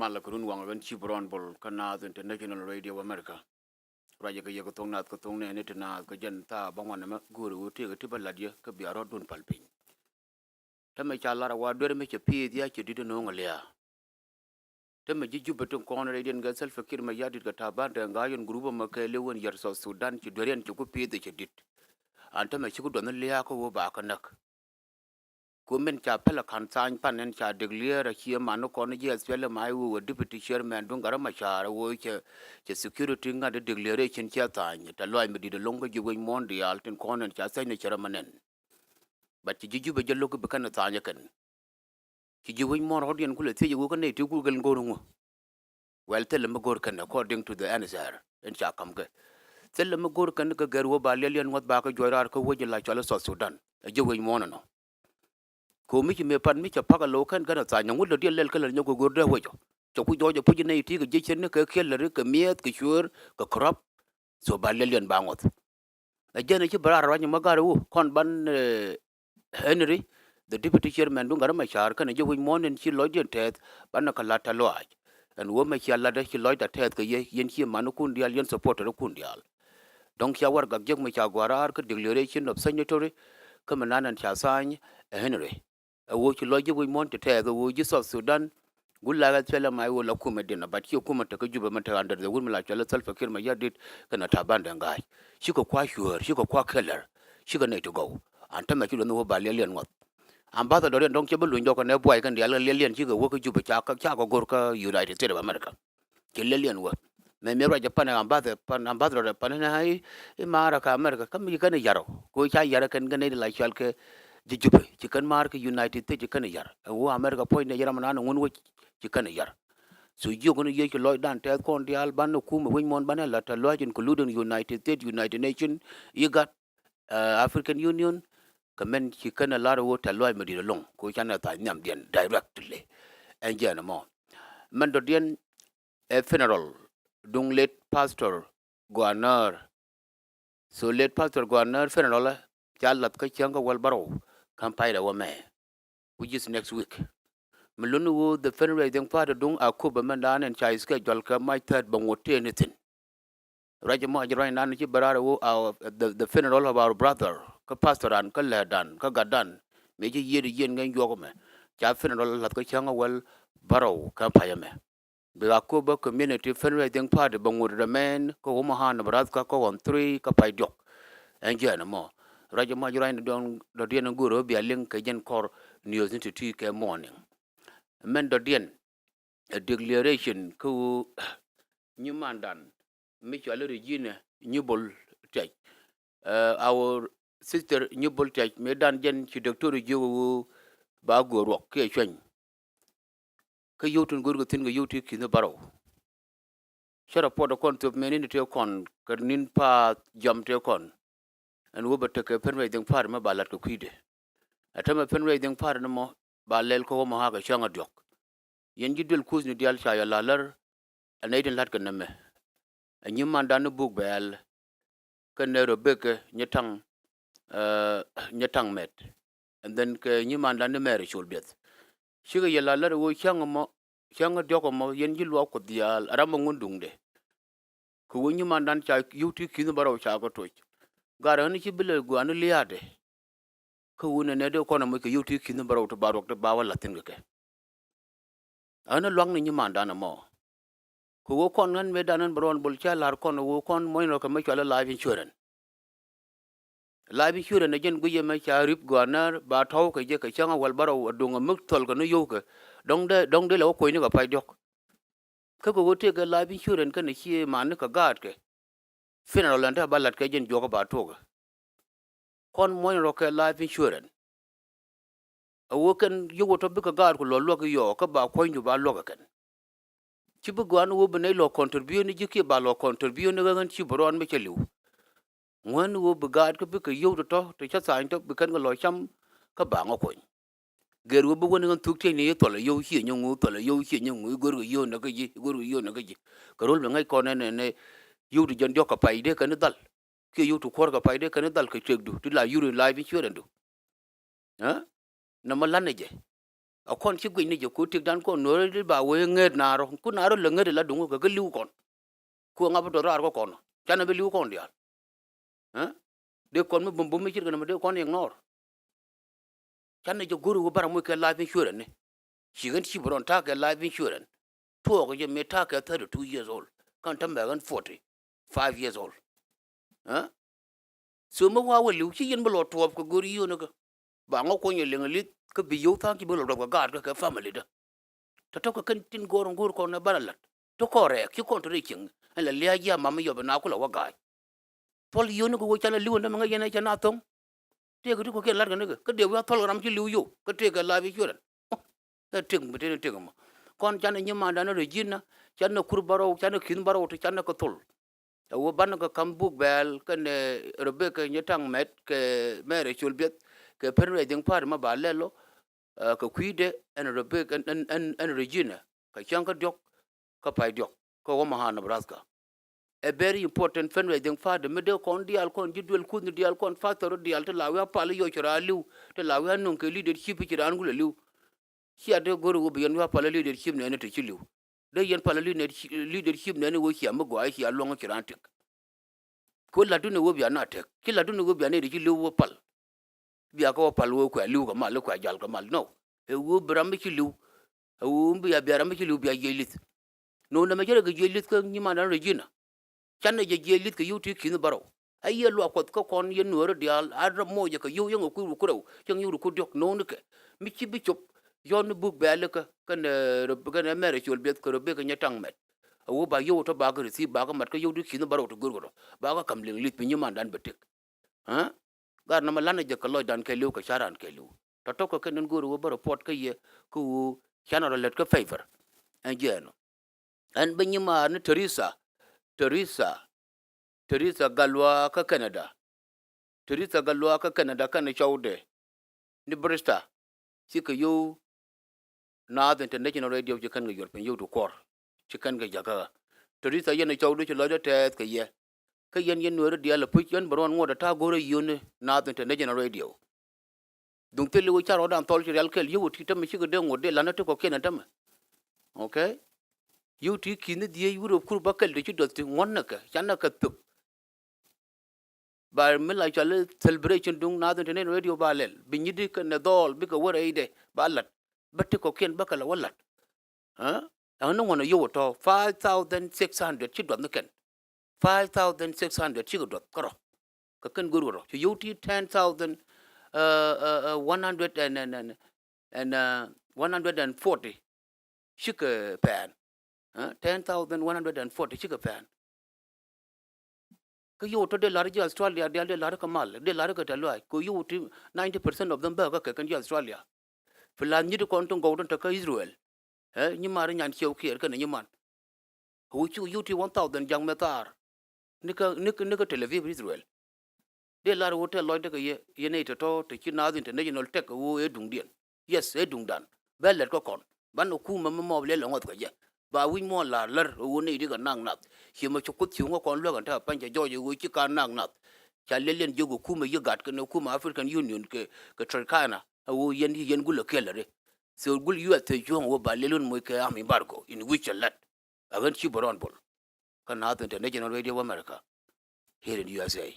malakurun wangan chibron bol kana international radio america raja ka yego tong nat ko tong ne na ko janta bangwan ma guru te ga tibal ladye ka biaro dun palpin tame cha lara wa dore me che pi dia che dido no nglia tame ji jubatun ko on radio ga sel fakir ma yadit ka taban da ga yon grupo ma ka lewon yar so sudan ci doren ci ko pi de che dit an tame ci ko don liya ko wo ba ka nak ko men cha pela kan san panen cha degliera chi ma no ko ne je spele mai wo deputy chairman dun gara ma cha wo che security nga de declaration cha ta ni ta loy mi de longo ji wen mondial tin ko ne cha sai ne chara manen ba ci jiju be jello ko be kan ta nya kan ci ji wen mon rodien ku le te wo ko ne ti ku gal ngoro ngo wel tel ma gor kan according to the answer en cha kam ke tel ma gor kan ka gar wo ba le len wat ba ko jorar ko wo je la cha so sudan je wen mon no ko mi me pan mi cha paga lo kan kana ta nyangu de lel kala nyoko gorde hojo to ku jojo pu ne ti ga je chen ka kel re ka miet ka shur ka krop so ba lel ba ngot a jene ci bara ra magar wu kon ban Henry the deputy chairman du ngara ma char kana je wi monen ci lo den tet ban ka lata lo aj en wo ma ci alla da ci lo da tet ka ye yen ci manu kun dial yen support ro kun dial donc ya war ga jeg ma cha gwarar ka declaration of signatory kama nanan cha san Henry wo ci lo je wi mon te ga wo ji so sudan gulla ga tsela mai wo la kuma dina ba ci kuma ta ka juba mata under the women la tsala salfa kirma yadit kana ta banda ngai shi ko kwa shuwar shi ko kwa keller shi ga ne to go an ta ma ci no ba lelian ngot an ba da dore don ke bulu njoko ne boy kan dia lelian shi ga wo ka juba cha ka gor ka United States of America ke lelian wo me me ra japan an ba da pan na hai mara ka America kam yi kan yaro ko cha yara kan ga ne la chal ke jujube ci kan mar ke United States ci kan yar wo America point ne yara mana ngun wo ci kan yar so jogo no yeke loy dan te kon dial ban ko mo won ban la ta lojin ko ludon United States United Nation you got African Union kamen ci kan la ro ta loy medi long ko chana ta nyam den directly en jena mo man do den a funeral dung let pastor goanar so let pastor goanar funeral chalat ka changa wal baro campaign wa me which is next week Malunu wo the fundraising part dung akuba mandan and chai schedule ka my third bangote anything. Rajamo ajrai nan chi barara wo the funeral of our brother ka pastor an ka ledan ka gadan meji yedi yen ngan yogome cha funeral lat ka changa wel baro ka payame. The akuba community fundraising part bangote men ko mahan braz ka ko on 3 ka pay dok. Enjana mo. Rajamo ajrai don do dien nguro bi alin ka jen kor news into 2 k morning. Men do dien a declaration ku nyumandan Michel Regina Newbol Tech our sister Newbol Tech medan jen ci doctor jogu ba go rock ke chen ka yotun gurgo tin go yoti ki no baro shara pod kon to menin te kon ka nin pa jam te kon and wo bata ka penwe ding par ma balat ko kuide atama penwe ding par no mo ba lel ko mo ha ga changa dok yen jidel kus ni dial cha ya lalar anaydin lat kan me anyi manda no bug bel kan ne robeke nyetang met and then ke nyi manda no mere chul bet shiga ya lalar wo changa dok mo yen jilwa ko dial arama ngundung de ko wonyi mandan cha yuti kinu baro cha ko to garan ci bile go anu liade ko wona ne de ko na mo ke yuti kinu baro to barok de bawal latin ke ana long ni manda na mo ko wo kon ngan me danan bron bol cha lar kon wo kon moy no ko me chala life insurance ne jen guye me cha rip gonar ba taw ke je ke changa wal baro dunga muk tol ko no yo ke dong de lo ko ni ga pay dok ko wote ke life insurance ke ne chi man ka gad ke funeral anta balat ke jen jogo ba to kon moy ro ke life insurance wo kan yugo to bi ka gad ko lo yo ka ba ko nyu ba lo kan ci bu gwan wo bene lo contribute ni jike ba lo contribute ni gan ci boron me chelu ngwan wo bu gad ko bi ka yo to cha sa to bi kan lo cham ka ba ngo ko ger wo bu won gan tuk te ni to le yo hi nyu to le yo hi nyu gor yo na ga ji ka rol me ngai ko ne yo du jon joka pay de kan dal ke yo tu kor ga pay de kan dal ka tegdu ti la yuri live insurance du ha na ma lan je a kon chi gwin ni je ku tik dan ko no ri ba we nget na ro ku na ro le nget la dungu ga liu kon ku nga to rar ko kon chana be liu kon dia de kon me bum me chir ga de kon ignore chana je guru go bara mu ke life insurance ne shigan chi boron ta ke life insurance to ko je me ta ke 32 years old kan ta me gan 45 years old so mo wa liu chi yen bolo to ko guru yo ne ba ngo ko nye le ngali ke bi yo ta ki bolo ga ga family da to ko kan tin goron gur ko na baralat to ko re ki ko to riking la le ya mama yo na ko la wa ga tol yo ne ko chana liu na nga yena chana tong te ko ko ke lar ga ne ka de wa tol ram chi liu yo ka te ka la bi churan ta ting bi te ma kon chana nyima da na regina chana kur baro chana kin baro to chana ko tol wo ban ka kambuk bel kan rebeka nyetang met ke mere chulbet ke perwe ding par ma ba lelo ka kuide en rebeka en regina ka chanka diok ka pai diok ko wo ma Nebraska a very important fenwe ding fa de mede kon dial kon jidwel kun dial kon factor dial te lawa pal yo chira liu te lawa nun ke leadership chira angul liu sia de goru wo biyan wa pal leadership ne ne te liu de yen pal leadership ne wo sia mo go ai sia longa chira antik ko la du ne wo biya na tek ki la du ne wo biya ne de liu wo pal biya ko pal wo kwa liu ka mal kwa jal ka mal no e wo bram ki liu e wo biya bram ki liu biya yelit no na me jere ga yelit ka ni ma na regina channe je yelit ka yuti kin baro ay lo akot ko kon yen no dial adra mo je ka yu yang ku ku ro chang yu ku diok no ne ke mi ci bi chop yon buk bele ka kan mere chul bet ko be ka nyatang met wo ba yo to ba ga si ba ga mat ka yu di kin baro to gurguro ba ga kam ling lit bi nyima dan betik gar na malana je ka lo dan ke liu ka sharan ke liu to ko ken guru wo baro pot ka ye ku chana let ka favor en jeno an bi nyima ne Teresa Galwa ka Canada. Teresa Galwa ka Canada kan chaude. Ni Brista. Sika yo na the international radio je kan ga European yo to kor. Ci kan ga jaga. Teresa yen chaude ci lo de tet ka ye. Ka yen no dia la puch yen baron ngoda ta gore yone na the international radio. Dung tele wo charo dan tol ci real kel yo ti tam ci ga de ngode la na to ko Canada ma. Okay? You take in the Europe Kurbakal, the Chudot, one naka, Chanaka took. By Milachal celebration dung nothing to radio balel, Binidik and the doll, big a word a day, ballat, but to cocaine buckle a wallet. I don't want a yacht 5,600 children the can. 5,600 children, Koro. Kakan Guru. You take 10,000 140 sugar pan. 10,140 sugar pan. You to the large Australia, they are the large Kamal, the large Catalai, you 90% of them burger can Australia. Filan you to come to go to Israel. You marry and show here, can you man? Who you 1,000 young metar. Nicka Tel Aviv, Israel. They are hotel Lloyd Yenate to China International Tech, who Edundian. Yes, Edundan. Bell let go. Bano Kuma Mob Lelong. Ba win mo la lar wo ne diga nang nat hi ma chukut chi ngo kon lo kan ta pan ja jo ju chi ka nang nat cha lelen jogo kuma yegat ka no kuma African Union ke Turkana wo yen gula kelare so gul yu at jo wo ba lelun mo ke am embargo in which a lot agan chi boron bol kan na international radio America here in USA.